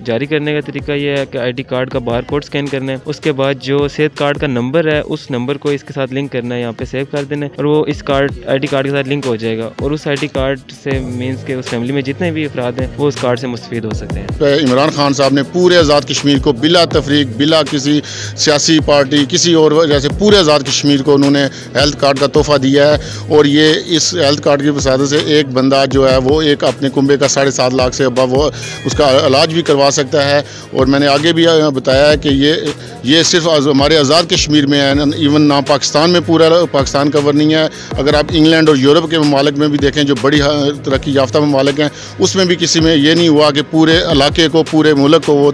जारी करने का तरीका ये है कि ID कार्ड का बार कोड स्कैन करना है, उसके बाद जो सेहत कार्ड का नंबर है उस नंबर को इसके साथ लिंक करना है, यहाँ पे सेव कर देना है और वो इस ID कार्ड के साथ लिंक हो जाएगा और उस ID कार्ड से मीन्स के उस फैमिली में जितने भी अफराद हैं वो उस कार्ड से मुस्तफीद हो सकते हैं। इमरान खान साहब ने पूरे आज़ाद कश्मीर को बिला तफरीक, बिला किसी सियासी पार्टी किसी और वजह से पूरे आज़ाद कश्मीर को उन्होंने हेल्थ कार्ड का तोहफा दिया है और ये इस हेल्थ कार्ड की वसादत से एक बंदा जो है वो एक अपने कुंबे का 7.5 लाख से अब वो उसका इलाज भी करवा सकता है। और मैंने आगे भी बताया है कि ये सिर्फ हमारे आज़ाद कश्मीर में है, इवन ना पाकिस्तान में, पूरा पाकिस्तान कवर नहीं है। अगर आप इंग्लैंड और यूरोप के ममालिक में भी देखें जो बड़ी तरक्की याफ्ता ममालिक हैं उसमें भी किसी में ये नहीं हुआ कि पूरे इलाके को, पूरे मुल्क को वो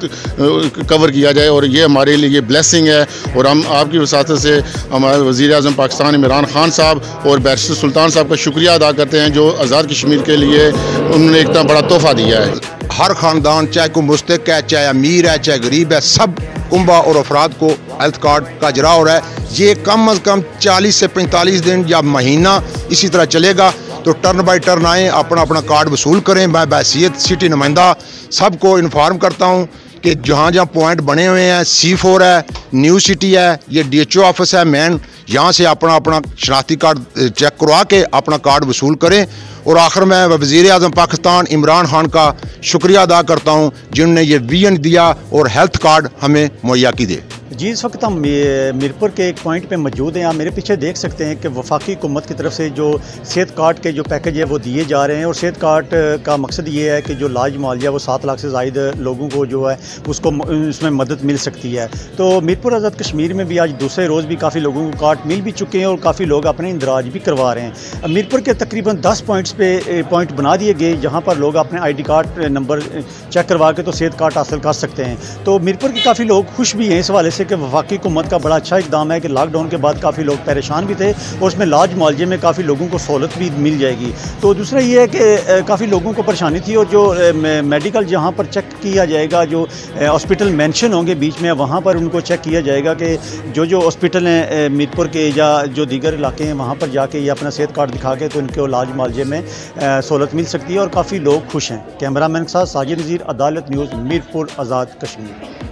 कवर किया जाए और ये हमारे लिए ब्लेसिंग है। और हम आपकी वसादत से हमारे वज़ीर आज़म पाकिस्तान इमरान खान साहब और बैरिस्टर सुल्तान साहब का शुक्रिया अदा करते हैं जो आज़ाद कश्मीर के लिए उन्होंने इतना बड़ा तोहफा दिया है। हर ख़ानदान, चाहे कोई मुस्तक है, चाहे अमीर है, चाहे गरीब है, सब कुंबा और अफराद को हेल्थ कार्ड का इजरा हो रहा है। ये कम अज़ कम 40 से 45 दिन या महीना इसी तरह चलेगा। तो टर्न बाई टर्न आएँ, अपना अपना कार्ड वसूल करें। मैं बहैसियत सिटी नुमाइंदा सबको इन्फॉर्म करता हूँ कि जहाँ जहाँ पॉइंट बने हुए हैं, C4 है, न्यू सिटी है, ये DHO ऑफिस है मेन, यहाँ से अपना अपना शनाख्ती कार्ड चेक करवा के अपना कार्ड वसूल करें। और आखिर में वज़ीर आज़म पाकिस्तान इमरान खान का शुक्रिया अदा करता हूँ जिन्होंने ये विजन दिया और हेल्थ कार्ड हमें मुहैया की दे। जी, इस वक्त हम मीरपुर के एक पॉइंट पे मौजूद हैं। आप मेरे पीछे देख सकते हैं कि वफाकी हुकूमत की तरफ से जो सेहत कार्ड के जो पैकेज है वो दिए जा रहे हैं और सेहत कार्ड का मकसद ये है कि जो इलाज मुआवजा वो 7 लाख से ज़ायद लोगों को जो है उसको उसमें मदद मिल सकती है। तो मीरपुर आज़ाद कश्मीर में भी आज दूसरे रोज़ भी काफ़ी लोगों को कार्ड मिल भी चुके हैं और काफ़ी लोग अपने इंदराज भी करवा रहे हैं। मीरपुर के तकरीबन 10 पॉइंट्स पे पॉइंट बना दिए गए जहाँ पर लोग अपने ID कार्ड नंबर चेक करवा के तो सेहत कार्ड हासिल कर सकते हैं। तो मीरपुर के काफ़ी लोग खुश भी हैं इस हवाले से कि वफाकी हुकूमत का बड़ा अच्छा इकदाम है कि लॉकडाउन के बाद काफ़ी लोग परेशान भी थे और उसमें इलाज मुआवजे में काफ़ी लोगों को सहूलत भी मिल जाएगी। तो दूसरा ये है कि काफ़ी लोगों को परेशानी थी और जो मेडिकल जहाँ पर चेक किया जाएगा, जो हॉस्पिटल मेंशन होंगे बीच में, वहाँ पर उनको चेक किया जाएगा कि जो हॉस्पिटल हैं मीरपुर के या जो दीगर इलाके हैं वहाँ पर जाके ये अपना सेहत कार्ड दिखा के तो उनको इलाज मुआवजे में सहूलत मिल सकती है और काफ़ी लोग खुश हैं। कैमरामैन के साथ साजिद नज़ीर, अदालत न्यूज़, मीरपुर, आज़ाद कश्मीर।